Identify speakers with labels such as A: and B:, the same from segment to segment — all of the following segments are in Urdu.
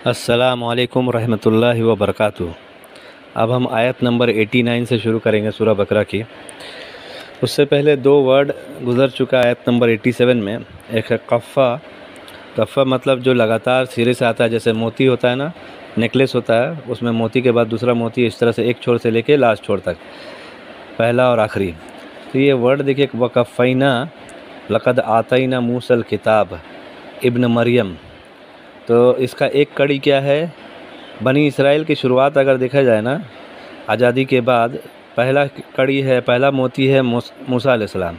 A: السلام علیکم ورحمۃ اللہ وبرکاتہ۔ اب ہم آیت نمبر 89 سے شروع کریں گے سورہ بقرہ کی۔ اس سے پہلے دو ورڈ گزر چکا آیت نمبر 87 میں۔ ایک ہے قفہ۔ قفہ مطلب جو لگاتار سرے سے آتا ہے، جیسے موتی ہوتا ہے نا، نیکلیس ہوتا ہے، اس میں موتی کے بعد دوسرا موتی، اس طرح سے ایک چھوڑ سے لے کے لاسٹ چھوڑ تک، پہلا اور آخری۔ تو یہ ورڈ دیکھیے، وَقَفَّيْنَا لَقَدْ آتَيْنَا مُوسَى الْكِتَابَ ابن مریم۔ تو اس کا ایک کڑی کیا ہے؟ بنی اسرائیل کی شروعات اگر دیکھا جائے نا، آزادی کے بعد پہلا کڑی ہے، پہلا موتی ہے موسیٰ علیہ السلام،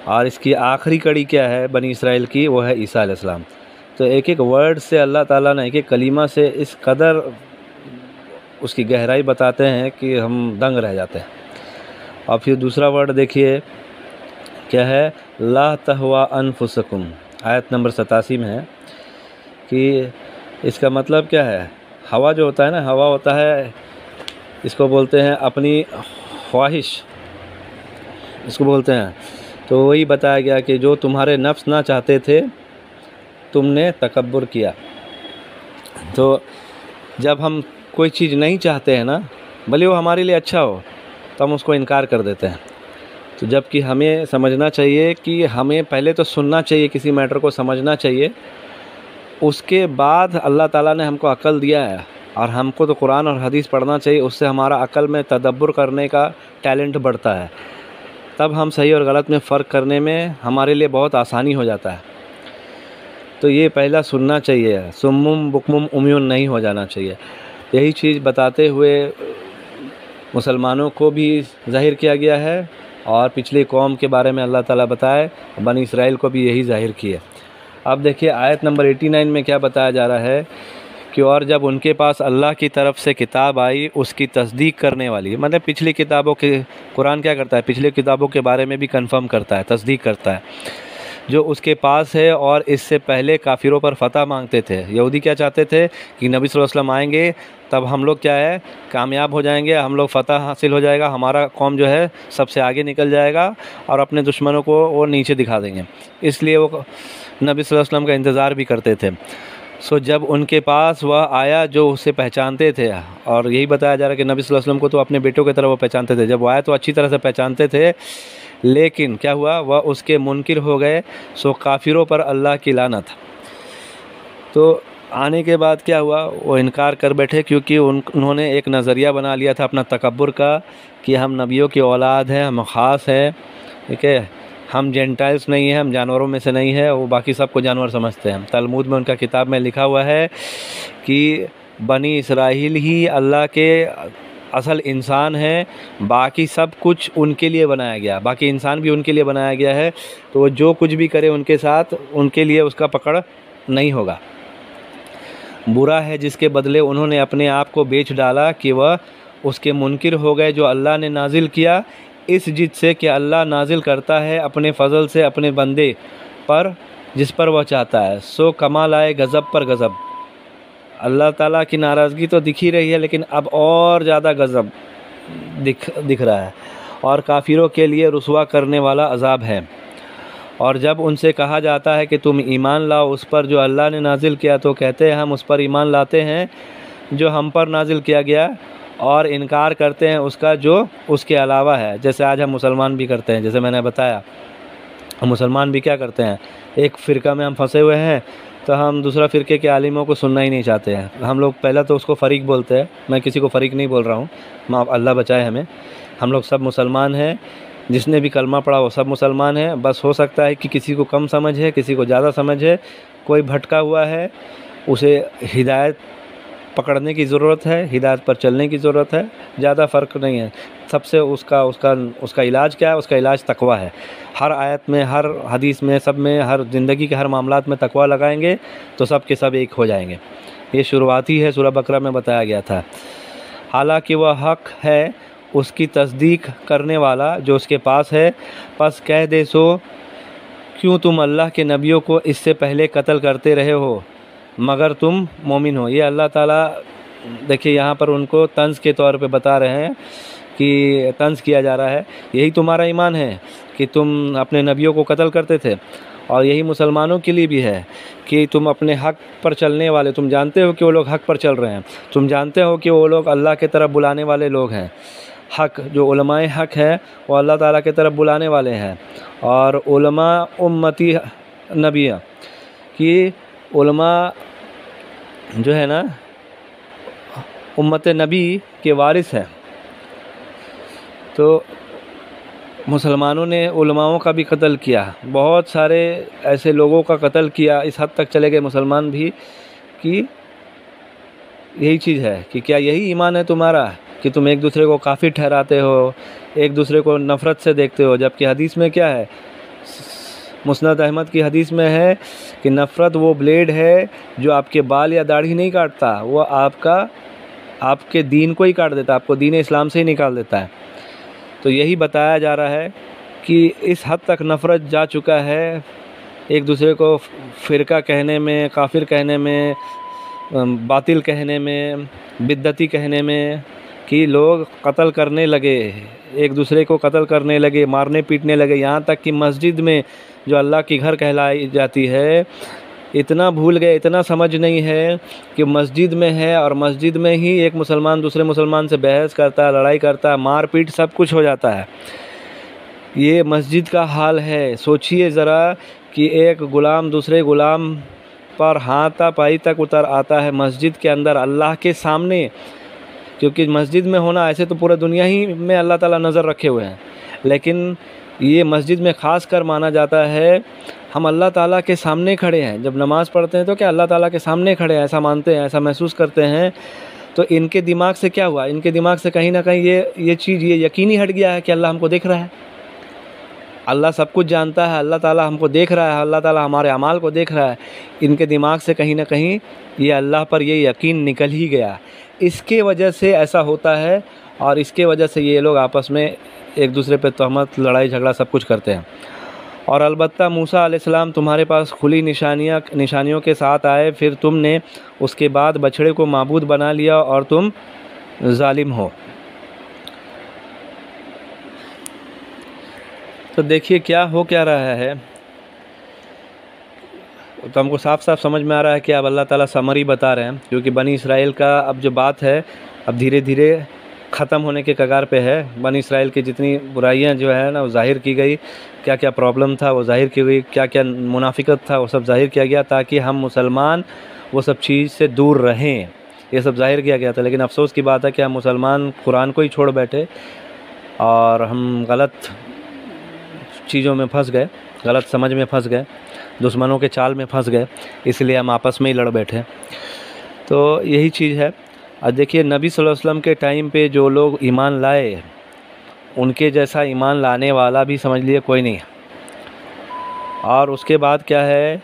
A: اور اس کی آخری کڑی کیا ہے بنی اسرائیل کی؟ وہ ہے عیسیٰ علیہ السلام۔ تو ایک ایک ورڈ سے اللہ تعالیٰ نے، ایک ایک کلمہ سے اس قدر اس کی گہرائی بتاتے ہیں کہ ہم دنگ رہ جاتے ہیں۔ اور پھر دوسرا ورڈ دیکھیے کیا ہے؟ لا تہوا انفسکم، آیت نمبر 87 میں ہے کہ اس کا مطلب کیا ہے؟ ہوا جو ہوتا ہے نا، ہوا ہوتا ہے، اس کو بولتے ہیں اپنی خواہش، اس کو بولتے ہیں۔ تو وہی بتایا گیا کہ جو تمہارے نفس نہ چاہتے تھے تم نے تکبر کیا۔ تو جب ہم کوئی چیز نہیں چاہتے ہیں نا، بھلے وہ ہمارے لیے اچھا ہو، تو ہم اس کو انکار کر دیتے ہیں۔ تو جب کہ ہمیں سمجھنا چاہیے کہ ہمیں پہلے تو سننا چاہیے، کسی میٹر کو سمجھنا چاہیے، اس کے بعد اللہ تعالیٰ نے ہم کو عقل دیا ہے، اور ہم کو تو قرآن اور حدیث پڑھنا چاہیے، اس سے ہمارا عقل میں تدبر کرنے کا ٹیلنٹ بڑھتا ہے، تب ہم صحیح اور غلط میں فرق کرنے میں ہمارے لیے بہت آسانی ہو جاتا ہے۔ تو یہ پہلا سننا چاہیے، سمم بکمم عمیون نہیں ہو جانا چاہیے۔ یہی چیز بتاتے ہوئے مسلمانوں کو بھی ظاہر کیا گیا ہے، اور پچھلی قوم کے بارے میں اللہ تعالیٰ بتائے، بنی اسرائیل کو بھی یہی ظاہر کیا۔ اب دیکھیے آیت نمبر 89 میں کیا بتایا جا رہا ہے کہ اور جب ان کے پاس اللہ کی طرف سے کتاب آئی اس کی تصدیق کرنے والی، مطلب پچھلی کتابوں کے، قرآن کیا کرتا ہے؟ پچھلی کتابوں کے بارے میں بھی کنفرم کرتا ہے، تصدیق کرتا ہے، جو اس کے پاس ہے۔ اور اس سے پہلے کافروں پر فتح مانگتے تھے۔ یہودی کیا چاہتے تھے کہ نبی صلی اللہ علیہ وسلم آئیں گے تب ہم لوگ کیا ہے؟ کامیاب ہو جائیں گے، ہم لوگ فتح حاصل ہو جائے گا، ہمارا قوم جو ہے سب سے آگے نکل جائے گا، اور اپنے دشمنوں کو وہ نیچے دکھا دیں گے۔ اس لیے وہ نبی صلی اللہ علیہ وسلم کا انتظار بھی کرتے تھے۔ جب ان کے پاس وہ آیا جو اسے پہچانتے تھے، اور یہی بتایا جا رہا ہے کہ نبی صلی اللہ علیہ وسلم کو تو اپنے بیٹوں کی طرح وہ پہچانتے تھے، جب وہ آیا تو اچھی طرح سے پہچانتے تھے، لیکن کیا ہوا؟ وہ اس کے منکر ہو گئے، کافروں پر اللہ کی لعنت۔ تو آنے کے بعد کیا ہوا؟ وہ انکار کر بیٹھے، کیونکہ انہوں نے ایک نظریہ بنا لیا تھا اپنا تکبر کا کہ ہم نبیوں کی اولاد ہیں، ہم خاص ہیں، ٹھیک ہے، ہم جینٹائلز نہیں ہیں، ہم جانوروں میں سے نہیں ہیں، وہ باقی سب کو جانور سمجھتے ہیں۔ تلمود میں ان کا کتاب میں لکھا ہوا ہے کہ بنی اسرائیل ہی اللہ کے اصل انسان ہیں، باقی سب کچھ ان کے لیے بنایا گیا، باقی انسان بھی ان کے لیے بنایا گیا ہے، تو وہ جو کچھ بھی کرے ان کے ساتھ، ان کے لیے اس کا پکڑ نہیں ہوگا۔ برا ہے جس کے بدلے انہوں نے اپنے آپ کو بیچ ڈالا کہ وہ اس کے منکر ہو گئے جو اللہ نے نازل کیا، اس جد سے کہ اللہ نازل کرتا ہے اپنے فضل سے اپنے بندے پر جس پر وہ چاہتا ہے، کمال آئے غضب پر غضب۔ اللہ تعالیٰ کی ناراضگی تو دکھ ہی رہی ہے، لیکن اب اور زیادہ غضب دکھ رہا ہے، اور کافروں کے لیے رسوا کرنے والا عذاب ہے۔ اور جب ان سے کہا جاتا ہے کہ تم ایمان لاؤ اس پر جو اللہ نے نازل کیا، تو کہتے ہیں ہم اس پر ایمان لاتے ہیں جو ہم پر نازل کیا گیا، اور انکار کرتے ہیں اس کا جو اس کے علاوہ ہے، جیسے آج ہم مسلمان بھی کرتے ہیں۔ جیسے میں نے بتایا، ہم مسلمان بھی کیا کرتے ہیں؟ ایک فرقہ میں ہم پھنسے ہوئے ہیں، تو ہم دوسرا فرقے کے عالموں کو سننا ہی نہیں چاہتے ہیں، ہم لوگ پہلا تو اس کو فریق بولتے ہیں۔ میں کسی کو فریق نہیں بول رہا ہوں، اللہ بچائے ہمیں، ہم لوگ سب مسلمان ہیں، جس نے بھی کلمہ پڑھا وہ سب مسلمان ہیں۔ بس ہو سکتا ہے کہ کسی کو کم سمجھ ہے، کسی کو زیادہ سمجھ ہے، کوئی بھٹکا ہوا ہے، اسے ہدایت پکڑنے کی ضرورت ہے، ہدایت پر چلنے کی ضرورت ہے، زیادہ فرق نہیں ہے۔ سب سے اس کا علاج کیا ہے؟ اس کا علاج تقویٰ ہے۔ ہر آیت میں، ہر حدیث میں، سب میں، ہر زندگی کے ہر معاملات میں تقویٰ لگائیں گے تو سب کے سب ایک ہو جائیں گے۔ یہ شروعاتی ہے، سورہ بقرہ میں بتایا گیا تھا۔ حالانکہ وہ حق ہے اس کی تصدیق کرنے والا جو اس کے پاس ہے، پس کہہ دے سو کیوں تم اللہ کے نبیوں کو اس سے پہلے قتل کرتے رہے ہو مگر تم مومن ہو۔ یہ اللہ تعالیٰ دیکھیے یہاں پر ان کو طنز کے طور پہ بتا رہے ہیں کہ طنز کیا جا رہا ہے، یہی تمہارا ایمان ہے کہ تم اپنے نبیوں کو قتل کرتے تھے، اور یہی مسلمانوں کے لیے بھی ہے کہ تم اپنے حق پر چلنے والے، تم جانتے ہو کہ وہ لوگ حق پر چل رہے ہیں، تم جانتے ہو کہ وہ لوگ اللہ کی طرف بلانے والے لوگ ہیں، حق جو علماء حق ہے وہ اللہ تعالیٰ کی طرف بلانے والے ہیں، اور علماء امتی نبیہ کہ علماء جو ہے نا امت نبی کے وارث ہیں۔ تو مسلمانوں نے علماؤں کا بھی قتل کیا، بہت سارے ایسے لوگوں کا قتل کیا، اس حد تک چلے گئے مسلمان بھی کہ یہی چیز ہے کہ کیا یہی ایمان ہے تمہارا کہ تم ایک دوسرے کو کافر ٹھہراتے ہو، ایک دوسرے کو نفرت سے دیکھتے ہو، جبکہ حدیث میں کیا ہے، مسند احمد کی حدیث میں ہے کہ نفرت وہ بلیڈ ہے جو آپ کے بال یا داڑھی نہیں کاٹتا، وہ آپ کے دین کو ہی کاٹ دیتا ہے، آپ کو دین اسلام سے ہی نکال دیتا ہے۔ تو یہی بتایا جا رہا ہے کہ اس حد تک نفرت جا چکا ہے، ایک دوسرے کو فرقہ کہنے میں، کافر کہنے میں، باطل کہنے میں، بدعتی کہنے میں، کہ لوگ قتل کرنے لگے، ایک دوسرے کو قتل کرنے لگے، مارنے پیٹنے لگے، یہاں تک کہ مسجد میں جو اللہ کی گھر کہلائی جاتی ہے اتنا بھول گئے، اتنا سمجھ نہیں ہے کہ مسجد میں ہے اور مسجد میں ہی ایک مسلمان دوسرے مسلمان سے بحث کرتا ہے، لڑائی کرتا ہے، مار پیٹ سب کچھ ہو جاتا ہے۔ یہ مسجد کا حال ہے۔ سوچئے ذرا کہ ایک غلام دوسرے غلام پر ہاتھ پائی تک اتر آتا ہے مسجد کے اندر اللہ کے سامنے، کیونکہ مسجد میں ہونا ایسے تو پورے دنیا ہی میں اللہ تعالیٰ نظر رکھے ہوئے ہیں، لیکن یہ مسجد میں خاص کر مانا جاتا ہے۔ ہم اللہ تعالیٰ کے سامنے کھڑے ہیں، جب نماز پڑھتے ہیں تو کیا اللہ تعالیٰ کے سامنے کھڑے ہیں، ایسا مانتے ہیں، ایسا محسوس کرتے ہیں۔ تو ان کے دماغ سے کیا ہوا، ان کے دماغ سے کہیں نہ کہیں یہ چیز یہ یقینی ہٹ گیا ہے کہ اللہ ہم کو دیکھ رہا ہے، اللہ سب کچھ جانتا ہے، اللہ تعالیٰ ہم کو دیکھ رہا ہے، اللہ تعالیٰ ہمارے اعمال کو دیکھ رہا ہے۔ ان کے دماغ سے کہیں نہ کہیں یہ اللہ پر یہ یقین نکل ہی گیا، اس کے وجہ سے ایسا ہوتا ہے، اور اس کے وجہ سے یہ لوگ آپس میں ایک دوسرے پہ تہمت، لڑائی جھگڑا سب کچھ کرتے ہیں۔ اور البتہ موسیٰ علیہ السلام تمہارے پاس کھلی نشانیوں کے ساتھ آئے، پھر تم نے اس کے بعد بچڑے کو معبود بنا لیا اور تم ظالم ہو۔ تو دیکھیے کیا ہو کیا رہا ہے، تو ہم کو صاف صاف سمجھ میں آ رہا ہے کہ اب اللہ تعالیٰ سمری بتا رہے ہیں، کیونکہ بنی اسرائیل کا اب جو بات ہے اب دھیرے دھیرے ختم ہونے کے کگار پہ ہے۔ بنی اسرائیل کی جتنی برائیاں جو ہے نا وہ ظاہر کی گئی، کیا کیا پرابلم تھا وہ ظاہر کی گئی، کیا کیا منافقت تھا وہ سب ظاہر کیا گیا، تاکہ ہم مسلمان وہ سب چیز سے دور رہیں، یہ سب ظاہر کیا گیا تھا۔ لیکن افسوس کی بات ہے کہ ہم مسلمان قرآن کو ہی چھوڑ بیٹھے اور ہم غلط چیزوں میں پھنس گئے، غلط سمجھ میں پھنس گئے، دشمنوں کے چال میں پھنس گئے، اس لیے ہم آپس میں ہی لڑ بیٹھے۔ تو یہی چیز ہے۔ اور دیکھیے نبی صلی اللہ علیہ وسلم کے ٹائم پہ جو لوگ ایمان لائے ان کے جیسا ایمان لانے والا بھی سمجھ لیے کوئی نہیں، اور اس کے بعد کیا ہے،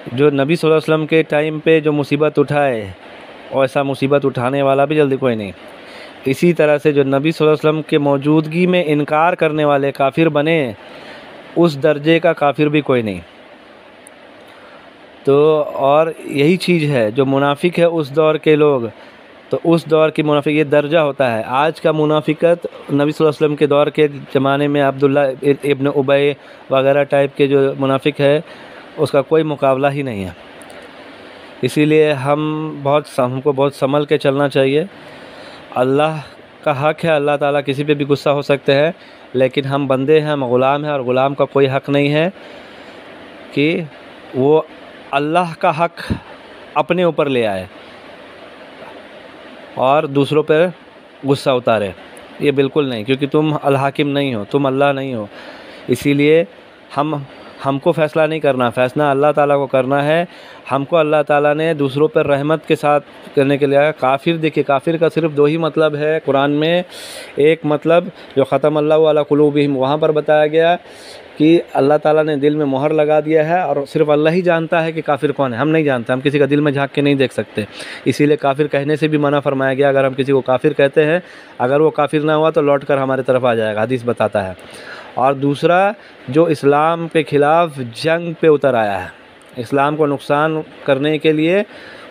A: جو نبی صلی اللہ علیہ وسلم کے ٹائم پہ جو مصیبت اٹھائے ویسا مصیبت اٹھانے والا بھی جلدی کوئی نہیں۔ اسی طرح سے جو نبی صلی اللہ علیہ وسلم کے موجودگی میں انکار کرنے والے کافر بنے، اس درجے کا کافر بھی کوئی نہیں۔ تو اور یہی چیز ہے جو منافق ہے اس دور کے لوگ، تو اس دور کی منافق یہ درجہ ہوتا ہے۔ آج کا منافقت نبی صلی اللہ علیہ وسلم کے دور کے زمانے میں عبداللہ ابن ابی وغیرہ ٹائپ کے جو منافق ہے اس کا کوئی مقابلہ ہی نہیں ہے۔ اسی لیے ہم کو بہت سنبھل کے چلنا چاہیے۔ اللہ کا حق ہے، اللہ تعالیٰ کسی پہ بھی غصہ ہو سکتے ہیں، لیکن ہم بندے ہیں، ہم غلام ہیں، اور غلام کا کوئی حق نہیں ہے کہ وہ اللہ کا حق اپنے اوپر لے آئے اور دوسروں پر غصہ اتارے، یہ بالکل نہیں، کیونکہ تم الحاکم نہیں ہو، تم اللہ نہیں ہو۔ اسی لیے ہم کو فیصلہ نہیں کرنا، فیصلہ اللہ تعالیٰ کو کرنا ہے۔ ہم کو اللہ تعالیٰ نے دوسروں پر رحمت کے ساتھ کرنے کے لیے کافر، دیکھیے کافر کا صرف دو ہی مطلب ہے قرآن میں۔ ایک مطلب جو ختم اللہ علی قلوبہم، وہاں پر بتایا گیا کہ اللہ تعالیٰ نے دل میں مہر لگا دیا ہے، اور صرف اللہ ہی جانتا ہے کہ کافر کون ہے، ہم نہیں جانتے، ہم کسی کا دل میں جھانک کے نہیں دیکھ سکتے۔ اسی لیے کافر کہنے سے بھی منع فرمایا گیا، اگر ہم کسی کو کافر کہتے ہیں، اگر وہ کافر نہ ہوا تو لوٹ کر ہمارے طرف آ جائے گا، حدیث بتاتا ہے۔ اور دوسرا جو اسلام کے خلاف جنگ پہ اتر آیا ہے، اسلام کو نقصان کرنے کے لیے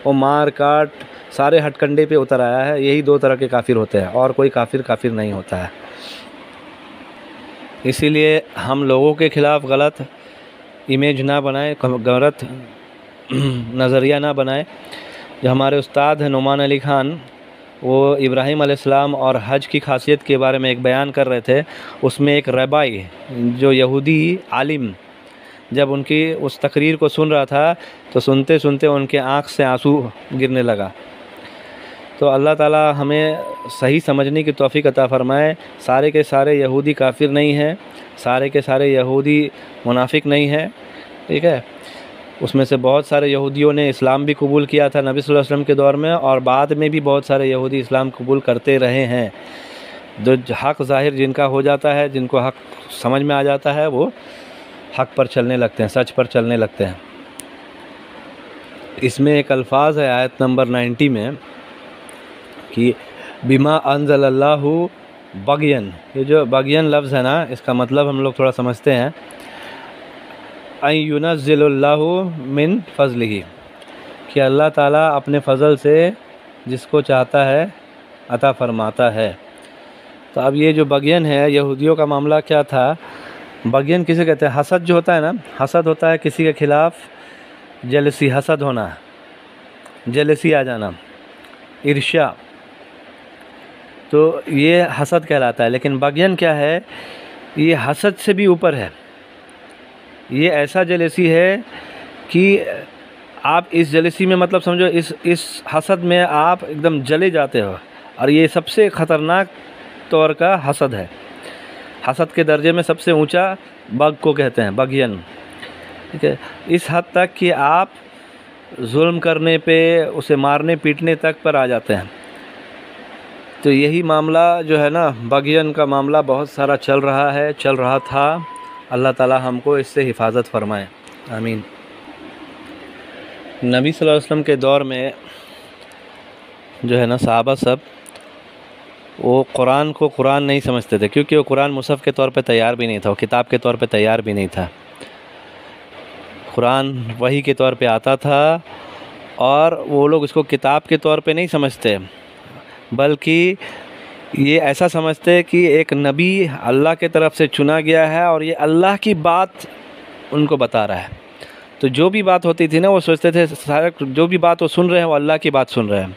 A: وہ مار کاٹ سارے ہٹ کنڈے پہ اتر آیا ہے، یہی دو طرح کے کافر ہوتے ہیں، اور کوئی کافر نہیں ہوتا ہے۔ اسی لیے ہم لوگوں کے خلاف غلط امیج نہ بنائیں، غلط نظریہ نہ بنائیں۔ جو ہمارے استاد ہیں نعمان علی خان، وہ ابراہیم علیہ السلام اور حج کی خاصیت کے بارے میں ایک بیان کر رہے تھے۔ اس میں ایک ربائی جو یہودی عالم جب ان کی اس تقریر کو سن رہا تھا تو سنتے سنتے ان کے آنکھ سے آنسو گرنے لگا۔ تو اللہ تعالی ہمیں صحیح سمجھنے کی توفیق عطا فرمائے۔ سارے کے سارے یہودی کافر نہیں ہیں، سارے کے سارے یہودی منافق نہیں ہیں، ٹھیک ہے۔ اس میں سے بہت سارے یہودیوں نے اسلام بھی قبول کیا تھا نبی صلی اللہ علیہ وسلم کے دور میں، اور بعد میں بھی بہت سارے یہودی اسلام قبول کرتے رہے ہیں۔ جو حق ظاہر جن کا ہو جاتا ہے، جن کو حق سمجھ میں آ جاتا ہے، وہ حق پر چلنے لگتے ہیں، سچ پر چلنے لگتے ہیں۔ اس میں ایک الفاظ ہے آیت نمبر 90 میں کہ بما انزل اللہ بغین۔ یہ جو بغین لفظ ہے نا، اس کا مطلب ہم لوگ تھوڑا سمجھتے ہیں، ان ینزل اللہ من فضلہ، کہ اللہ تعالیٰ اپنے فضل سے جس کو چاہتا ہے عطا فرماتا ہے۔ تو اب یہ جو بغین ہے، یہودیوں کا معاملہ کیا تھا؟ بغین کسے کہتے ہیں؟ حسد جو ہوتا ہے نا، حسد ہوتا ہے کسی کے خلاف جلسی، حسد ہونا، جلسی آ جانا، عرشا، تو یہ حسد کہلاتا ہے۔ لیکن بغین کیا ہے؟ یہ حسد سے بھی اوپر ہے۔ یہ ایسا جلسی ہے کہ آپ اس جلسی میں مطلب سمجھو اس حسد میں آپ ایک دم جلے جاتے ہو، اور یہ سب سے خطرناک طور کا حسد ہے۔ حسد کے درجے میں سب سے اونچا بغ کو کہتے ہیں، بغین، ٹھیک ہے۔ اس حد تک کہ آپ ظلم کرنے پہ، اسے مارنے پیٹنے تک پر آ جاتے ہیں۔ تو یہی معاملہ جو ہے نا، بغین کا معاملہ بہت سارا چل رہا ہے، چل رہا تھا۔ اللہ تعالی ہم کو اس سے حفاظت فرمائے، آمین۔ نبی صلی اللہ علیہ وسلم کے دور میں جو ہے نا، صحابہ سب وہ قرآن کو قرآن نہیں سمجھتے تھے، کیونکہ وہ قرآن مصحف کے طور پہ تیار بھی نہیں تھا، وہ کتاب کے طور پہ تیار بھی نہیں تھا۔ قرآن وحی کے طور پہ آتا تھا، اور وہ لوگ اس کو کتاب کے طور پہ نہیں سمجھتے، بلکہ یہ ایسا سمجھتے کہ ایک نبی اللہ کے طرف سے چنا گیا ہے، اور یہ اللہ کی بات ان کو بتا رہا ہے۔ تو جو بھی بات ہوتی تھی نا، وہ سوچتے تھے جو بھی بات وہ سن رہے ہیں وہ اللہ کی بات سن رہے ہیں،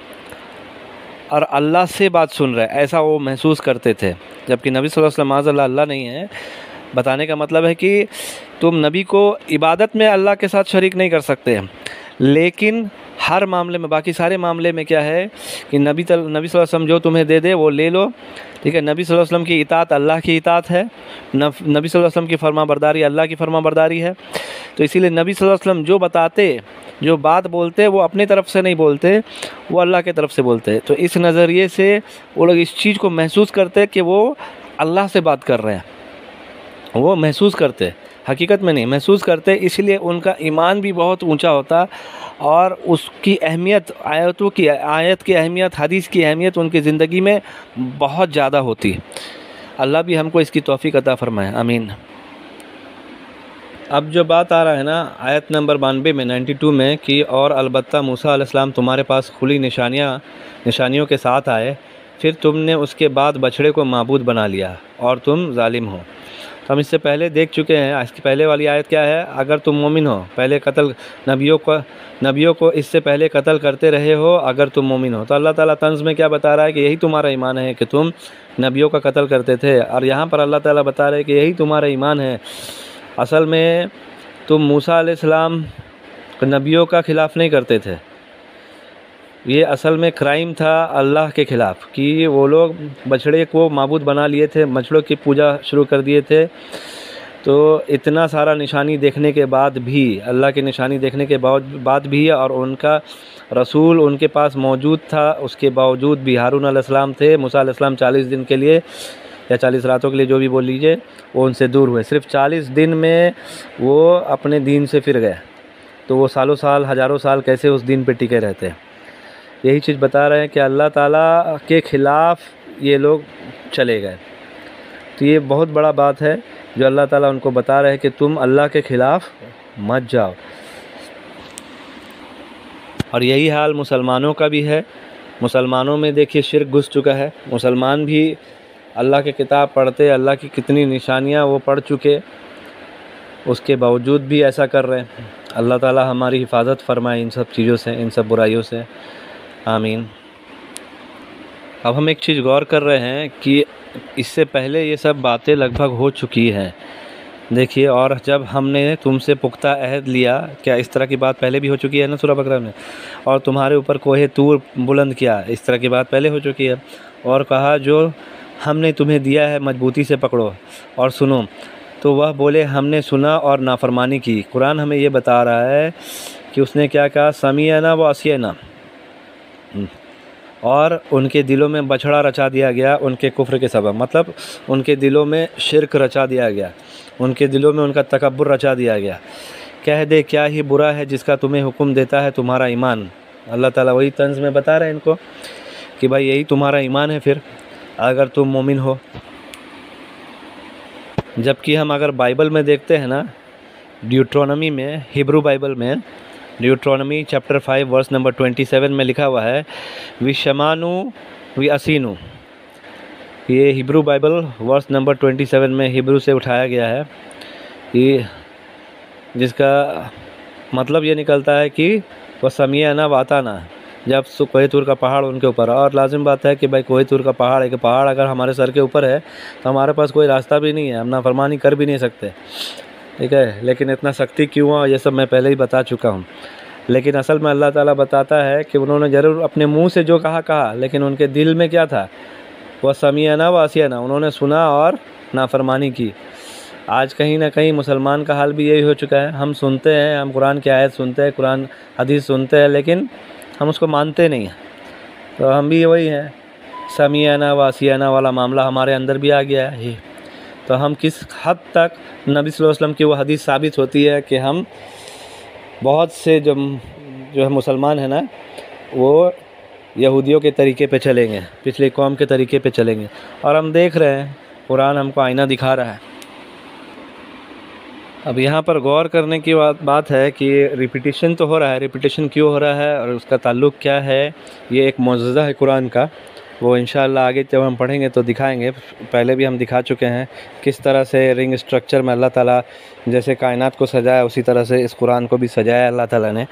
A: اور اللہ سے بات سن رہے ہیں، ایسا وہ محسوس کرتے تھے۔ جبکہ نبی صلی اللہ علیہ وسلم معاذ اللہ نہیں ہے۔ بتانے کا مطلب ہے کہ تم نبی کو عبادت میں اللہ کے ساتھ شریک نہیں کر سکتے، لیکن ہر معاملے میں، باقی سارے معاملے میں کیا ہے کہ نبی صلی اللہ علیہ وسلم جو تمہیں دے دے وہ لے لو، ٹھیک ہے۔ نبی صلی اللہ علیہ وسلم کی اطاعت اللہ کی اطاعت ہے، نبی صلی اللہ علیہ وسلم کی فرما برداری اللہ کی فرما برداری ہے۔ تو اسی لیے نبی صلی اللہ علیہ وسلم جو بتاتے، جو بات بولتے، وہ اپنی طرف سے نہیں بولتے، وہ اللہ کی طرف سے بولتے۔ تو اس نظریے سے وہ لوگ اس چیز کو محسوس کرتے کہ وہ اللہ سے بات کر رہے ہیں، وہ محسوس کرتے، حقیقت میں نہیں، محسوس کرتے۔ اس لیے ان کا ایمان بھی بہت اونچا ہوتا، اور اس کی اہمیت، آیت کی اہمیت، حدیث کی اہمیت ان کی زندگی میں بہت زیادہ ہوتی۔ اللہ بھی ہم کو اس کی توفیق عطا فرمائے، آمین۔ اب جو بات آ رہا ہے نا آیت نمبر 92 میں، 92 میں، کہ اور البتہ موسیٰ علیہ السلام تمہارے پاس کھلی نشانیوں کے ساتھ آئے، پھر تم نے اس کے بعد بچھڑے کو معبود بنا لیا اور تم ظالم ہو۔ ہم اس سے پہلے دیکھ چکے ہیں، اس کی پہلے والی آیت کیا ہے؟ اگر تم مومن ہو، پہلے قتل نبیوں کو اس سے پہلے قتل کرتے رہے ہو، اگر تم مومن ہو۔ تو اللہ تعالیٰ طنز میں کیا بتا رہا ہے کہ یہی تمہارا ایمان ہے کہ تم نبیوں کا قتل کرتے تھے، اور یہاں پر اللہ تعالیٰ بتا رہے کہ یہی تمہارا ایمان ہے۔ اصل میں تم موسیٰ علیہ السلام نبیوں کا خلاف نہیں کرتے تھے، یہ اصل میں کرائم تھا اللہ کے خلاف، کہ وہ لوگ بچھڑے کو معبود بنا لیے تھے، بچھڑوں کی پوجا شروع کر دیے تھے۔ تو اتنا سارا نشانی دیکھنے کے بعد بھی، اللہ کی نشانی دیکھنے کے بعد بھی، اور ان کا رسول ان کے پاس موجود تھا، اس کے باوجود بھی ہارون علیہ السلام تھے، موسیٰ علیہ السلام 40 دن کے لیے یا 40 راتوں کے لیے، جو بھی بول لیجئے، وہ ان سے دور ہوئے۔ صرف 40 دن میں وہ اپنے دین سے پھر گئے، تو وہ سالوں سال، ہزاروں سال کیسے اس دین پہ ٹکے رہتے۔ یہی چیز بتا رہے ہیں کہ اللہ تعالیٰ کے خلاف یہ لوگ چلے گئے۔ تو یہ بہت بڑا بات ہے جو اللہ تعالیٰ ان کو بتا رہے ہیں کہ تم اللہ کے خلاف مت جاؤ۔ اور یہی حال مسلمانوں کا بھی ہے۔ مسلمانوں میں دیکھیے شرک گھس چکا ہے، مسلمان بھی اللہ کی کتاب پڑھتے، اللہ کی کتنی نشانیاں وہ پڑھ چکے، اس کے باوجود بھی ایسا کر رہے ہیں۔ اللہ تعالی ہماری حفاظت فرمائے ان سب چیزوں سے، ان سب برائیوں سے، آمین۔ اب ہم ایک چیز غور کر رہے ہیں کہ اس سے پہلے یہ سب باتیں لگ بھگ ہو چکی ہیں، دیکھیے، اور جب ہم نے تم سے پختہ عہد لیا، کیا اس طرح کی بات پہلے بھی ہو چکی ہے نا سورہ بقرہ میں، اور تمہارے اوپر کوہ طور بلند کیا، اس طرح کی بات پہلے ہو چکی ہے، اور کہا جو ہم نے تمہیں دیا ہے مضبوطی سے پکڑو اور سنو، تو وہ بولے ہم نے سنا اور نافرمانی کی۔ قرآن ہمیں یہ بتا رہا ہے کہ اس نے کیا کہا، سمیعنا و عصینا، اور ان کے دلوں میں بچھڑا رچا دیا گیا ان کے کفر کے سبب، مطلب ان کے دلوں میں شرک رچا دیا گیا، ان کے دلوں میں ان کا تکبر رچا دیا گیا۔ کہہ دے کیا ہی برا ہے جس کا تمہیں حکم دیتا ہے تمہارا ایمان۔ اللہ تعالیٰ وہی طنز میں بتا رہے ہیں ان کو کہ بھائی یہی تمہارا ایمان ہے پھر، اگر تم مومن ہو۔ جبکہ ہم اگر بائبل میں دیکھتے ہیں نا، ڈیوٹرونمی میں، ہیبرو بائبل میں، ڈیوٹرونمی چیپٹر 5 ورس نمبر 27 میں لکھا ہوا ہے، وی شمانو وی اسینو۔ یہ ہیبرو بائبل ورس نمبر 27 میں ہیبرو سے اٹھایا گیا ہے، یہ جس کا مطلب یہ نکلتا ہے کہ وہ سمیعنا و اطعنا، جب کوہ طور کا پہاڑ ان کے اوپر، اور لازم بات ہے کہ بھائی کوہ طور کا پہاڑ، ایک پہاڑ اگر ہمارے سر کے اوپر ہے تو ہمارے پاس کوئی راستہ بھی نہیں ہے، ہم نافرمانی کر بھی نہیں سکتے، ٹھیک ہے، لیکن اتنا سختی کیوں ہے یہ سب میں پہلے ہی بتا چکا ہوں۔ لیکن اصل میں اللہ تعالیٰ بتاتا ہے کہ انہوں نے ضرور اپنے منہ سے جو کہا، لیکن ان کے دل میں کیا تھا، وہ سمیعنا و عصینا، انہوں نے سنا اور نافرمانی کی۔ آج کہیں نہ کہیں مسلمان کا حال بھی یہی ہو چکا ہے، ہم سنتے ہیں، ہم قرآن کی آیت سنتے ہیں، قرآن حدیث سنتے ہیں، لیکن ہم اس کو مانتے نہیں ہیں۔ تو ہم بھی وہی ہیں، سمیعنا و عصینا والا معاملہ ہمارے اندر بھی آ گیا ہے۔ تو ہم کس حد تک نبی صلی اللہ علیہ وسلم کی وہ حدیث ثابت ہوتی ہے کہ ہم بہت سے جو ہے مسلمان ہیں نا، وہ یہودیوں کے طریقے پہ چلیں گے، پچھلی قوم کے طریقے پہ چلیں گے، اور ہم دیکھ رہے ہیں قرآن ہم کو آئینہ دکھا رہا ہے۔ اب یہاں پر غور کرنے کی بات ہے کہ ریپیٹیشن تو ہو رہا ہے، ریپیٹیشن کیوں ہو رہا ہے اور اس کا تعلق کیا ہے، یہ ایک معجزہ ہے قرآن کا، وہ انشاءاللہ آگے جب ہم پڑھیں گے تو دکھائیں گے۔ پہلے بھی ہم دکھا چکے ہیں کس طرح سے رنگ اسٹرکچر میں اللہ تعالیٰ جیسے کائنات کو سجایا اسی طرح سے اس قرآن کو بھی سجایا اللہ تعالیٰ نے،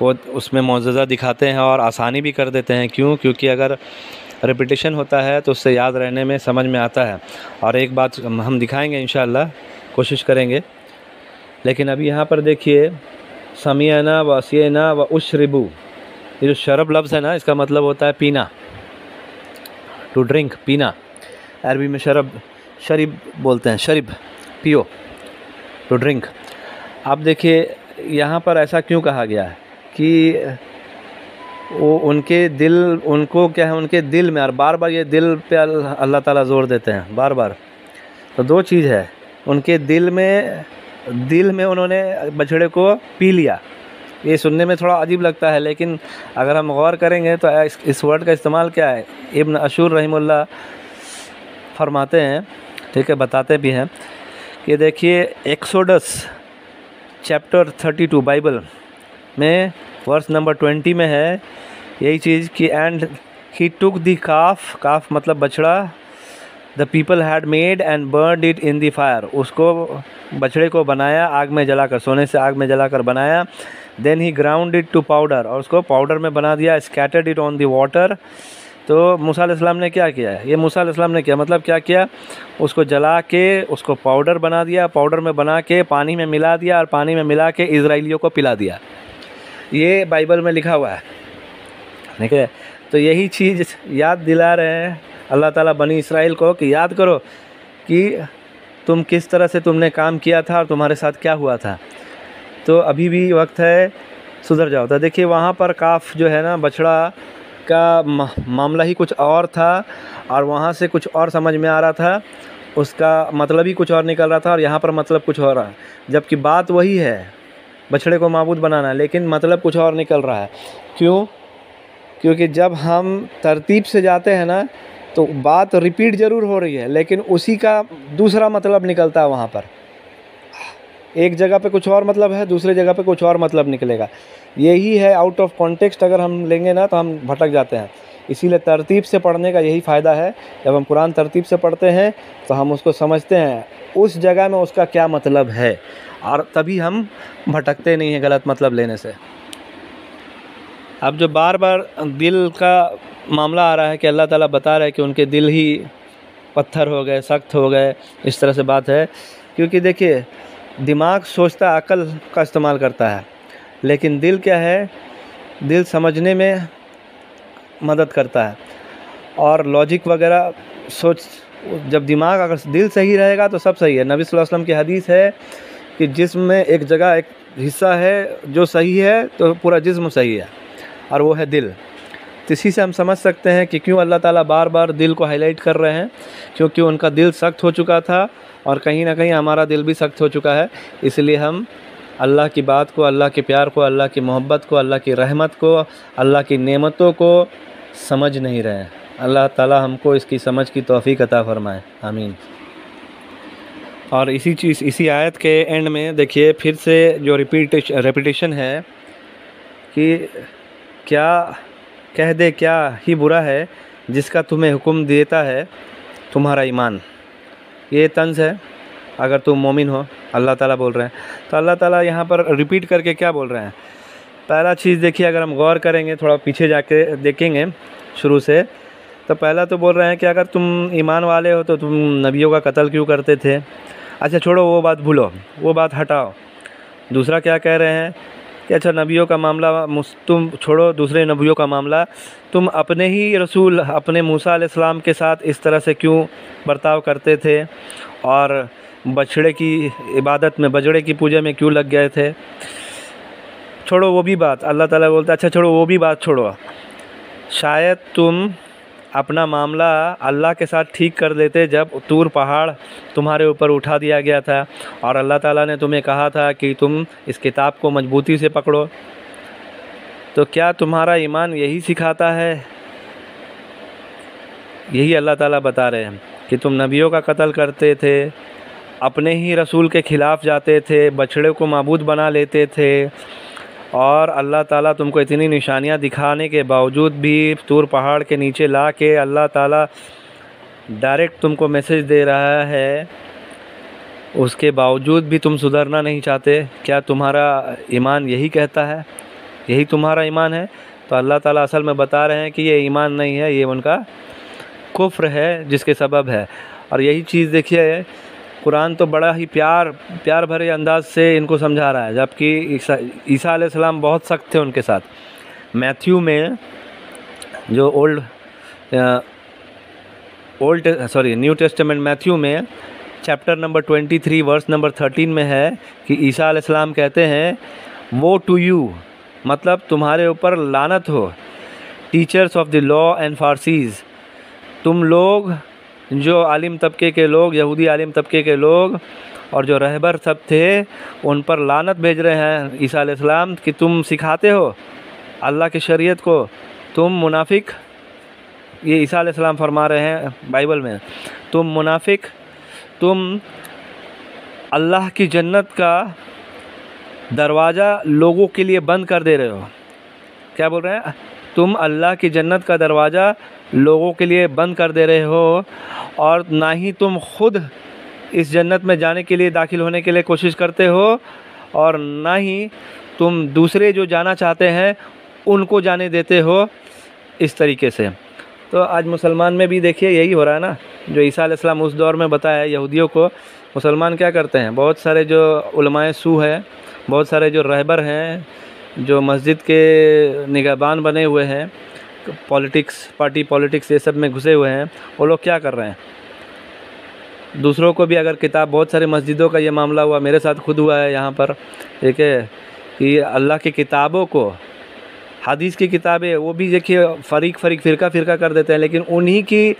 A: وہ اس میں معجزہ دکھاتے ہیں اور آسانی بھی کر دیتے ہیں۔ کیونکہ اگر ریپیٹیشن ہوتا ہے تو اس سے یاد رہنے میں سمجھ میں آتا ہے، اور ایک بات ہم دکھائیں گے انشاءاللہ، کوشش کریں گے۔ لیکن ابھی یہاں پر دیکھیے، سمیعنا و عصینا و اشربو، یہ جو شرب لفظ ہے نا، اس کا مطلب ہوتا ہے پینا، ٹو ڈرنک، پینا، عربی میں شرب بولتے ہیں، شرب، پیو، ٹو ڈرنک۔ اب دیکھیے یہاں پر ایسا کیوں کہا گیا ہے کہ وہ ان کے دل، ان کو کیا ہے، ان کے دل میں، اور بار بار یہ دل پہ اللہ تعالیٰ زور دیتے ہیں بار بار، تو دو چیز ہے، ان کے دل میں انہوں نے بچھڑے کو پی لیا۔ یہ سننے میں تھوڑا عجیب لگتا ہے، لیکن اگر ہم غور کریں گے تو اس ورڈ کا استعمال کیا ہے، ابن عاشور رحمہ اللہ فرماتے ہیں، ٹھیک ہے، بتاتے بھی ہیں کہ دیکھیے ایکسوڈس چیپٹر 32 بائبل میں ورس نمبر 20 میں ہے یہی چیز کہ اینڈ ہی ٹک دی کاف مطلب بچڑا، the people had made and burned it in the fire، اس کو بچڑے کو بنایا آگ میں جلا کر، سونے سے آگ میں جلا کر بنایا، then he ground it to powder، اور اس کو پاؤڈر میں بنا دیا، scattered it on the water۔ تو موسیٰ علیہ السلام نے کیا کیا ہے، یہ موسیٰ علیہ السلام نے کیا مطلب کیا کیا، اس کو جلا کے اس کو پاؤڈر بنا دیا، پاؤڈر میں بنا کے پانی میں ملا دیا، اور پانی میں ملا کے اسرائیلیوں کو پلا دیا، یہ بائبل میں لکھا ہوا ہے، ٹھیک ہے۔ تو یہی چیز یاد دلا رہے ہیں اللہ تعالیٰ بنی اسرائیل کو کہ یاد کرو کہ تم کس طرح سے تم نے کام کیا تھا اور تمہارے ساتھ کیا ہوا تھا، تو ابھی بھی وقت ہے، سدھر جاؤ۔ تو دیکھیے وہاں پر کاف جو ہے نا، بچڑا کا معاملہ ہی کچھ اور تھا، اور وہاں سے کچھ اور سمجھ میں آ رہا تھا، اس کا مطلب ہی کچھ اور نکل رہا تھا، اور یہاں پر مطلب کچھ اور رہا، جبکہ بات وہی ہے، بچڑے کو معبود بنانا، لیکن مطلب کچھ اور نکل رہا ہے۔ کیونکہ جب ہم ترتیب سے جاتے ہیں نا تو بات ریپیٹ ضرور ہو رہی ہے، لیکن اسی کا دوسرا مطلب نکلتا ہے، وہاں پر ایک جگہ پہ کچھ اور مطلب ہے، دوسرے جگہ پہ کچھ اور مطلب نکلے گا۔ یہی ہے، آؤٹ آف کانٹیکسٹ اگر ہم لیں گے نا تو ہم بھٹک جاتے ہیں. اسی لیے ترتیب سے پڑھنے کا یہی فائدہ ہے. جب ہم قرآن ترتیب سے پڑھتے ہیں تو ہم اس کو سمجھتے ہیں اس جگہ میں اس کا کیا مطلب ہے، اور تبھی ہم بھٹکتے نہیں ہیں غلط مطلب لینے سے. اب جو بار بار دل کا معاملہ آ رہا ہے کہ اللہ تعالیٰ بتا رہا ہے کہ ان کے دل ہی پتھر ہو گئے، سخت ہو گئے، اس طرح سے بات ہے. کیونکہ دیکھیے دماغ سوچتا، عقل کا استعمال کرتا ہے، لیکن دل کیا ہے، دل سمجھنے میں مدد کرتا ہے اور لاجک وغیرہ سوچ. جب دماغ اگر دل صحیح رہے گا تو سب صحیح ہے. نبی صلی اللہ علیہ وسلم کی حدیث ہے کہ جسم میں ایک جگہ ایک حصہ ہے جو صحیح ہے تو پورا جسم صحیح ہے، اور وہ ہے دل. تو اسی سے ہم سمجھ سکتے ہیں کہ کیوں اللہ تعالیٰ بار بار دل کو ہائی لائٹ کر رہے ہیں، کیونکہ ان کا دل سخت ہو چکا تھا، اور کہیں نہ کہیں ہمارا دل بھی سخت ہو چکا ہے. اس لیے ہم اللہ کی بات کو، اللہ کے پیار کو، اللہ کی محبت کو، اللہ کی رحمت کو، اللہ کی نعمتوں کو سمجھ نہیں رہے ہیں. اللہ تعالیٰ ہم کو اس کی سمجھ کی توفیق عطا فرمائے، آمین. اور اسی آیت کے اینڈ میں دیکھیے پھر سے جو ریپیٹیشن ہے کہ کیا کہہ دے کیا ہی برا ہے جس کا تمہیں حکم دیتا ہے تمہارا ایمان. یہ طنز ہے اگر تم مومن ہو، اللہ تعالیٰ بول رہے ہیں. تو اللہ تعالیٰ یہاں پر ریپیٹ کر کے کیا بول رہے ہیں؟ پہلا چیز دیکھیے، اگر ہم غور کریں گے، تھوڑا پیچھے جا کے دیکھیں گے شروع سے، تو پہلا تو بول رہے ہیں کہ اگر تم ایمان والے ہو تو تم نبیوں کا قتل کیوں کرتے تھے. اچھا چھوڑو وہ بات، بھولو وہ بات، ہٹاؤ. دوسرا کیا کہہ رہے ہیں کہ اچھا نبیوں کا معاملہ تم چھوڑو، دوسرے نبیوں کا معاملہ تم اپنے ہی رسول اپنے موسیٰ علیہ السلام کے ساتھ اس طرح سے کیوں برتاؤ کرتے تھے، اور بچڑے کی عبادت میں، بجڑے کی پوجا میں کیوں لگ گئے تھے. چھوڑو وہ بھی بات. اللہ تعالیٰ بولتا ہے اچھا چھوڑو وہ بھی بات چھوڑو، شاید تم اپنا معاملہ اللہ کے ساتھ ٹھیک کر دیتے جب طور پہاڑ تمہارے اوپر اٹھا دیا گیا تھا اور اللہ تعالیٰ نے تمہیں کہا تھا کہ تم اس کتاب کو مضبوطی سے پکڑو. تو کیا تمہارا ایمان یہی سکھاتا ہے؟ یہی اللہ تعالیٰ بتا رہے ہیں کہ تم نبیوں کا قتل کرتے تھے، اپنے ہی رسول کے خلاف جاتے تھے، بچڑے کو معبود بنا لیتے تھے، اور اللہ تعالیٰ تم کو اتنی نشانیاں دکھانے کے باوجود بھی طور پہاڑ کے نیچے لا کے اللہ تعالیٰ ڈائریکٹ تم کو میسج دے رہا ہے، اس کے باوجود بھی تم سدھرنا نہیں چاہتے. کیا تمہارا ایمان یہی کہتا ہے؟ یہی تمہارا ایمان ہے؟ تو اللہ تعالیٰ اصل میں بتا رہے ہیں کہ یہ ایمان نہیں ہے، یہ ان کا کفر ہے جس کے سبب ہے. اور یہی چیز دیکھیے قرآن تو بڑا ہی پیار بھرے انداز سے ان کو سمجھا رہا ہے، جبکہ عیسیٰ علیہ السلام بہت سخت تھے ان کے ساتھ. میتھیو میں جو نیو ٹیسٹمنٹ میتھیو میں چیپٹر نمبر 23 ورس نمبر 13 میں ہے کہ عیسیٰ علیہ السلام کہتے ہیں وہ ٹو یو، مطلب تمہارے اوپر لعنت ہو، teachers of the law and Pharisees, تم لوگ جو عالم طبقے کے لوگ، یہودی عالم طبقے کے لوگ اور جو رہبر سب تھے، ان پر لعنت بھیج رہے ہیں عیسیٰ علیہ السلام کہ تم سکھاتے ہو اللہ کی شریعت کو، تم منافق. یہ عیسیٰ علیہ السلام فرما رہے ہیں بائبل میں، تم منافق، تم اللہ کی جنت کا دروازہ لوگوں کے لیے بند کر دے رہے ہو. کیا بول رہے ہیں؟ تم اللہ کی جنت کا دروازہ لوگوں کے لیے بند کر دے رہے ہو، اور نہ ہی تم خود اس جنت میں جانے کے لیے، داخل ہونے کے لیے کوشش کرتے ہو، اور نہ ہی تم دوسرے جو جانا چاہتے ہیں ان کو جانے دیتے ہو اس طریقے سے. تو آج مسلمان میں بھی دیکھیے یہی ہو رہا ہے نا، جو عیسیٰ علیہ السلام اس دور میں بتایا یہودیوں کو. مسلمان کیا کرتے ہیں؟ بہت سارے جو علماء سو ہیں، بہت سارے جو رہبر ہیں، جو مسجد کے نگہبان بنے ہوئے ہیں، پارٹی پالیٹکس یہ سب میں گھسے ہوئے ہیں، وہ لوگ کیا کر رہے ہیں؟ دوسروں کو بھی اگر کتاب، بہت سارے مسجدوں کا یہ معاملہ ہوا، میرے ساتھ خود ہوا ہے یہاں پر، ٹھیک ہے، کہ اللہ کی کتابوں کو، حدیث کی کتابیں، وہ بھی دیکھیے فرقہ کر دیتے ہیں، لیکن انہی کی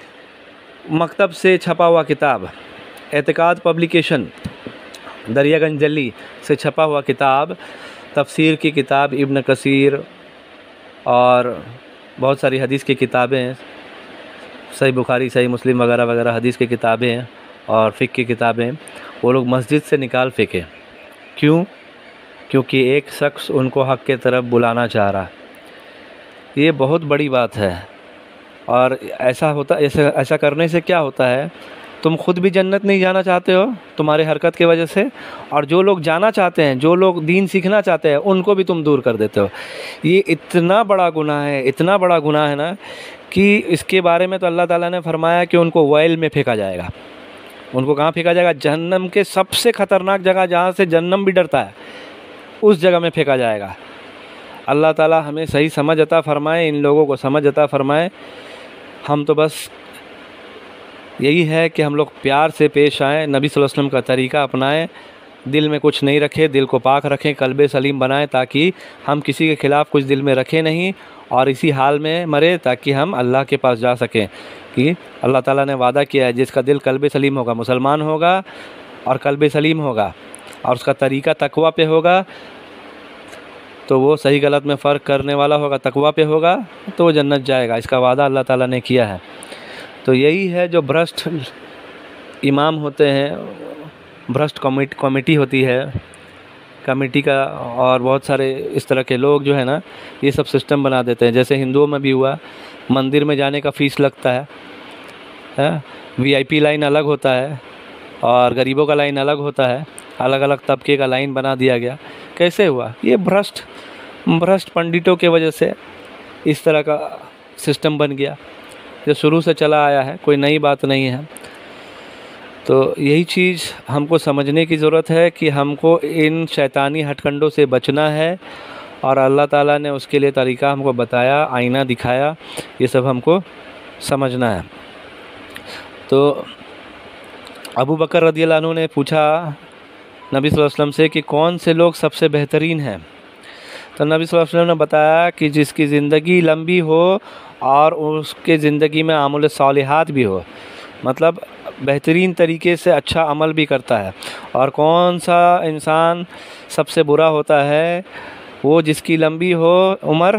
A: مکتب سے چھپا ہوا کتاب، اعتقاد پبلیکیشن دریا گنج دلی سے چھپا ہوا کتاب، تفسیر کی کتاب، ابن کثیر اور بہت ساری حدیث کی کتابیں، صحیح بخاری، صحیح مسلم وغیرہ وغیرہ حدیث کی کتابیں اور فقہ کی کتابیں، وہ لوگ مسجد سے نکال پھینکے. کیوں؟ کیونکہ ایک شخص ان کو حق کے طرف بلانا چاہ رہا. یہ بہت بڑی بات ہے. اور ایسا کرنے سے کیا ہوتا ہے، تم خود بھی جنت نہیں جانا چاہتے ہو تمہارے حرکت کی وجہ سے، اور جو لوگ جانا چاہتے ہیں، جو لوگ دین سیکھنا چاہتے ہیں، ان کو بھی تم دور کر دیتے ہو. یہ اتنا بڑا گناہ ہے، اتنا بڑا گناہ ہے نا، کہ اس کے بارے میں تو اللہ تعالیٰ نے فرمایا کہ ان کو ویل میں پھینکا جائے گا. ان کو کہاں پھینکا جائے گا؟ جہنم کے سب سے خطرناک جگہ، جہاں سے جہنم بھی ڈرتا ہے، اس جگہ میں پھینکا جائے گا. اللہ تعالیٰ ہمیں صحیح سمجھ عطا فرمائے، ان لوگوں کو سمجھ عطا فرمائے. ہم تو بس یہی ہے کہ ہم لوگ پیار سے پیش آئیں، نبی صلی اللہ علیہ وسلم کا طریقہ اپنائیں، دل میں کچھ نہیں رکھیں، دل کو پاک رکھیں، قلب سلیم بنائیں، تاکہ ہم کسی کے خلاف کچھ دل میں رکھیں نہیں، اور اسی حال میں مرے تاکہ ہم اللہ کے پاس جا سکیں. کہ اللہ تعالیٰ نے وعدہ کیا ہے، جس کا دل قلب سلیم ہوگا، مسلمان ہوگا اور قلب سلیم ہوگا، اور اس کا طریقہ تقویٰ پہ ہوگا، تو وہ صحیح غلط میں فرق کرنے والا ہوگا، تقویٰ پہ ہوگا، تو وہ جنت جائے گا. اس کا وعدہ اللہ تعالیٰ نے کیا ہے. تو یہی ہے جو بھرشٹ امام ہوتے ہیں، بھرشٹ کمیٹی ہوتی ہے، کمیٹی کا، اور بہت سارے اس طرح کے لوگ جو ہے نا، یہ سب سسٹم بنا دیتے ہیں. جیسے ہندوؤں میں بھی ہوا، مندر میں جانے کا فیس لگتا ہے، VIP لائن الگ ہوتا ہے، اور غریبوں کا لائن الگ ہوتا ہے، الگ الگ طبقے کا لائن بنا دیا گیا. کیسے ہوا؟ یہ بھرشٹ پنڈتوں کے وجہ سے اس طرح کا سسٹم بن گیا، جو شروع سے چلا آیا ہے، کوئی نئی بات نہیں ہے. تو یہی چیز ہم کو سمجھنے کی ضرورت ہے کہ ہم کو ان شیطانی ہتھ کنڈوں سے بچنا ہے، اور اللہ تعالیٰ نے اس کے لیے طریقہ ہم کو بتایا، آئینہ دکھایا، یہ سب ہم کو سمجھنا ہے. تو ابو بکر رضی اللہ عنہ نے پوچھا نبی صلی اللہ علیہ وسلم سے کہ کون سے لوگ سب سے بہترین ہیں؟ تو نبی صلی اللہ علیہ وسلم نے بتایا کہ جس کی زندگی لمبی ہو اور اس کے زندگی میں اعمال صالحات بھی ہو، مطلب بہترین طریقے سے اچھا عمل بھی کرتا ہے. اور کون سا انسان سب سے برا ہوتا ہے؟ وہ جس کی لمبی ہو عمر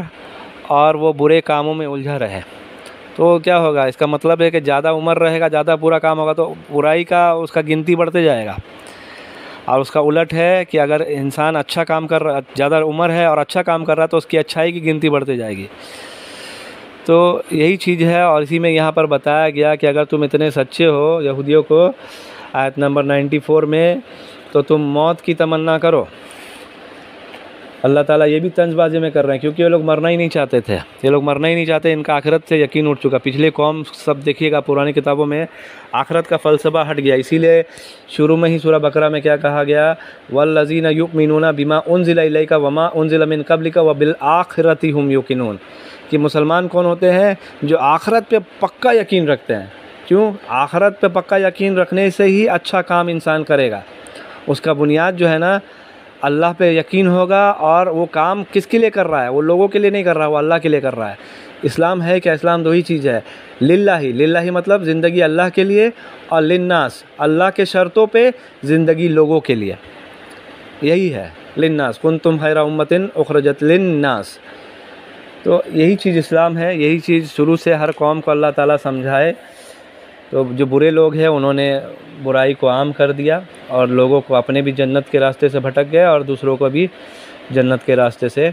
A: اور وہ برے کاموں میں الجھا رہے. تو کیا ہوگا؟ اس کا مطلب ہے کہ زیادہ عمر رہے گا، زیادہ برا کام ہوگا، تو برائی کا اس کا گنتی بڑھتے جائے گا. اور اس کا الٹ ہے کہ اگر انسان اچھا کام کر رہا، زیادہ عمر ہے اور اچھا کام کر رہا ہے، تو اس کی اچھائی کی گنتی بڑھتے جائے گی. تو یہی چیز ہے، اور اسی میں یہاں پر بتایا گیا کہ اگر تم اتنے سچے ہو، یہودیوں کو آیت نمبر 94 میں، تو تم موت کی تمنا کرو. اللہ تعالیٰ یہ بھی طنز بازی میں کر رہے ہیں، کیونکہ یہ لوگ مرنا ہی نہیں چاہتے تھے. یہ لوگ مرنا ہی نہیں چاہتے، ان کا آخرت سے یقین اٹھ چکا. پچھلے قوم سب دیکھیے گا پرانی کتابوں میں، آخرت کا فلسفہ ہٹ گیا. اسی لیے شروع میں ہی سورہ بقرہ میں کیا کہا گیا؟ والذین یؤمنون بما انزل الیک وما انزل من قبلک وبالآخرۃ هم یوقنون. کہ مسلمان کون ہوتے ہیں؟ جو آخرت پہ پکا یقین رکھتے ہیں. کیوں؟ آخرت پہ پکا یقین رکھنے سے ہی اچھا کام انسان کرے گا. اس کا بنیاد جو ہے نا، اللہ پہ یقین ہوگا، اور وہ کام کس کے لیے کر رہا ہے؟ وہ لوگوں کے لیے نہیں کر رہا، وہ اللہ کے لیے کر رہا ہے. اسلام ہے کیا؟ اسلام دو ہی چیز ہے، للہ مطلب زندگی اللہ کے لیے، اور للناس اللہ کے شرطوں پہ زندگی لوگوں کے لیے. یہی ہے للناس، کنتم خیر امۃ اخرجت للناس. تو یہی چیز اسلام ہے، یہی چیز شروع سے ہر قوم کو اللہ تعالیٰ سمجھائے. تو جو برے لوگ ہیں انہوں نے برائی کو عام کر دیا، اور لوگوں کو اپنے بھی جنت کے راستے سے بھٹک گئے، اور دوسروں کو بھی جنت کے راستے سے